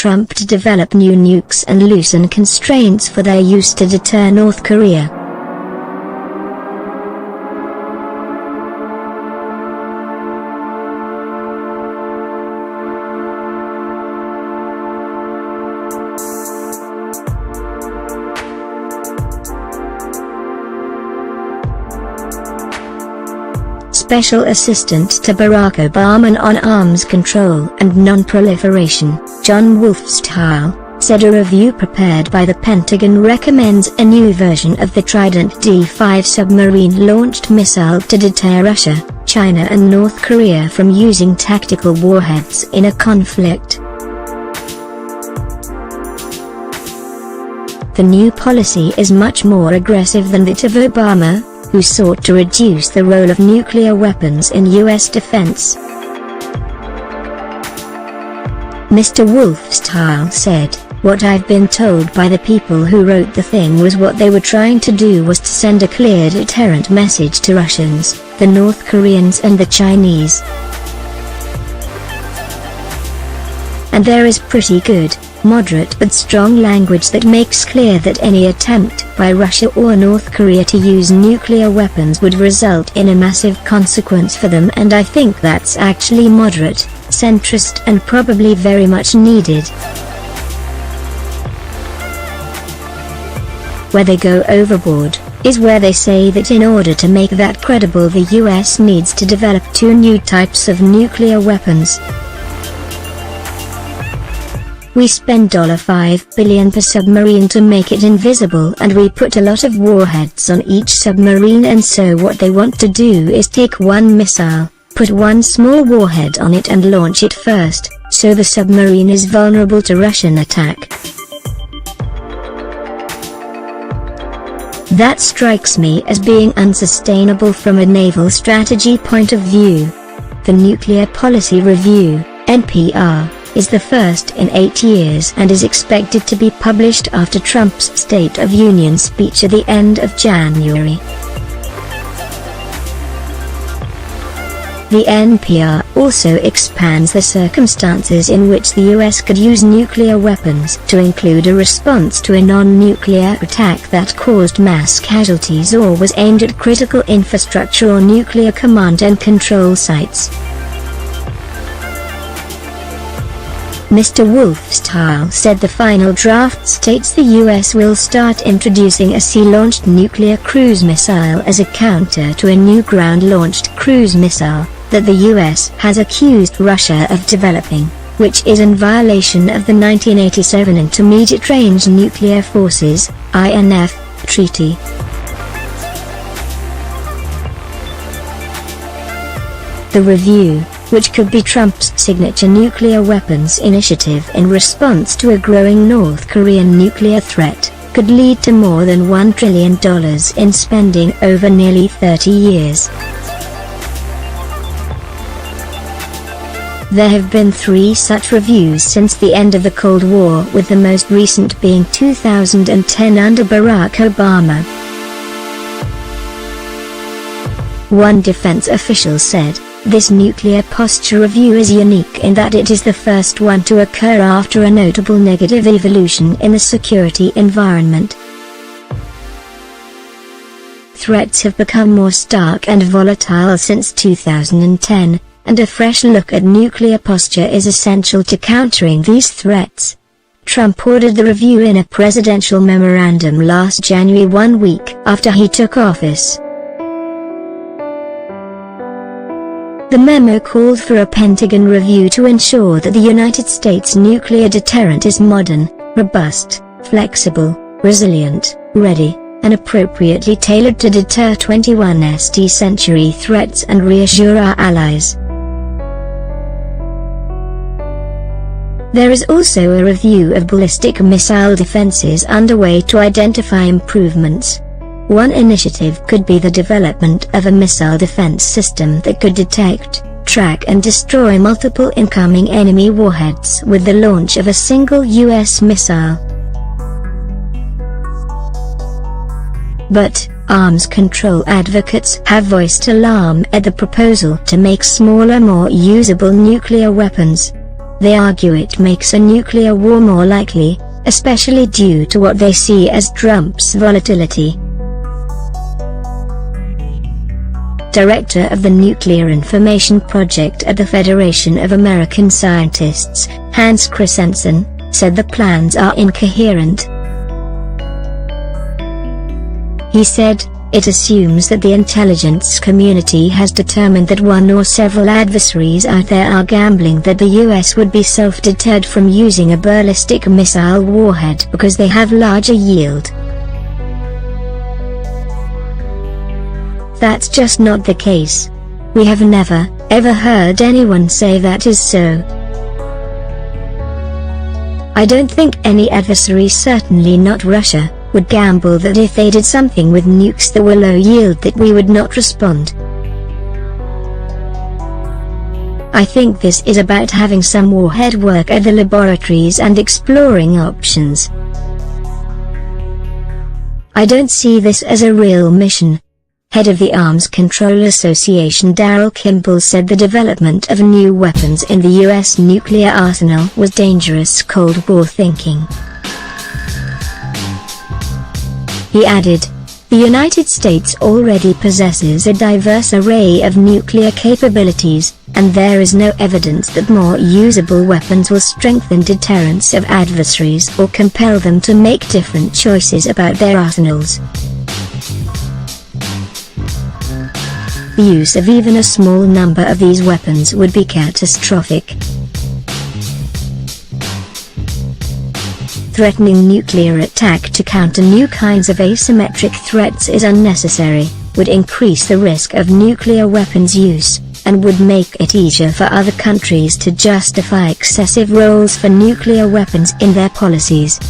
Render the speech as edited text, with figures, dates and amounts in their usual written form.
Trump to develop new nukes and loosen constraints for their use to deter North Korea. Special Assistant to Barack Obama on Arms Control and Non-Proliferation, John Wolfstile, said a review prepared by the Pentagon recommends a new version of the Trident D-5 submarine-launched missile to deter Russia, China and North Korea from using tactical warheads in a conflict. The new policy is much more aggressive than that of Obama, who sought to reduce the role of nuclear weapons in U.S. defense. Mr. Wolfstile said, "What I've been told by the people who wrote the thing was what they were trying to do was to send a clear deterrent message to Russians, the North Koreans and the Chinese. And there is pretty good, moderate but strong language that makes clear that any attempt by Russia or North Korea to use nuclear weapons would result in a massive consequence for them, and I think that's actually moderate, centrist and probably very much needed. Where they go overboard is where they say that in order to make that credible the US needs to develop 2 new types of nuclear weapons. We spend $5 billion per submarine to make it invisible, and we put a lot of warheads on each submarine, and so what they want to do is take one missile, put one small warhead on it and launch it first, so the submarine is vulnerable to Russian attack. That strikes me as being unsustainable from a naval strategy point of view. The Nuclear Policy Review, NPR, is the first in 8 years and is expected to be published after Trump's State of Union speech at the end of January. The NPR also expands the circumstances in which the US could use nuclear weapons to include a response to a non-nuclear attack that caused mass casualties or was aimed at critical infrastructure or nuclear command and control sites. Mr. Wolfstile said the final draft states the US will start introducing a sea-launched nuclear cruise missile as a counter to a new ground-launched cruise missile that the US has accused Russia of developing, which is in violation of the 1987 Intermediate Range Nuclear Forces (INF) Treaty. The review, which could be Trump's signature nuclear weapons initiative in response to a growing North Korean nuclear threat, could lead to more than $1 trillion in spending over nearly 30 years. There have been 3 such reviews since the end of the Cold War, with the most recent being 2010 under Barack Obama. One defense official said, "This nuclear posture review is unique in that it is the first one to occur after a notable negative evolution in the security environment. Threats have become more stark and volatile since 2010, and a fresh look at nuclear posture is essential to countering these threats." Trump ordered the review in a presidential memorandum last January, 1 week after he took office. The memo called for a Pentagon review to ensure that the United States nuclear deterrent is modern, robust, flexible, resilient, ready, and appropriately tailored to deter 21st century threats and reassure our allies. There is also a review of ballistic missile defenses underway to identify improvements. One initiative could be the development of a missile defense system that could detect, track and destroy multiple incoming enemy warheads with the launch of a single US missile. But, arms control advocates have voiced alarm at the proposal to make smaller, more usable nuclear weapons. They argue it makes a nuclear war more likely, especially due to what they see as Trump's volatility. Director of the Nuclear Information Project at the Federation of American Scientists, Hans Christensen, said the plans are incoherent. He said, "It assumes that the intelligence community has determined that one or several adversaries out there are gambling that the US would be self-deterred from using a ballistic missile warhead because they have larger yield. That's just not the case. We have never, ever heard anyone say that is so. I don't think any adversary, certainly not Russia, would gamble that if they did something with nukes that were low yield that we would not respond. I think this is about having some warhead work at the laboratories and exploring options. I don't see this as a real mission." Head of the Arms Control Association Darrell Kimball said the development of new weapons in the US nuclear arsenal was dangerous Cold War thinking. He added, "The United States already possesses a diverse array of nuclear capabilities, and there is no evidence that more usable weapons will strengthen deterrence of adversaries or compel them to make different choices about their arsenals. The use of even a small number of these weapons would be catastrophic. Threatening nuclear attack to counter new kinds of asymmetric threats is unnecessary, would increase the risk of nuclear weapons use, and would make it easier for other countries to justify excessive roles for nuclear weapons in their policies."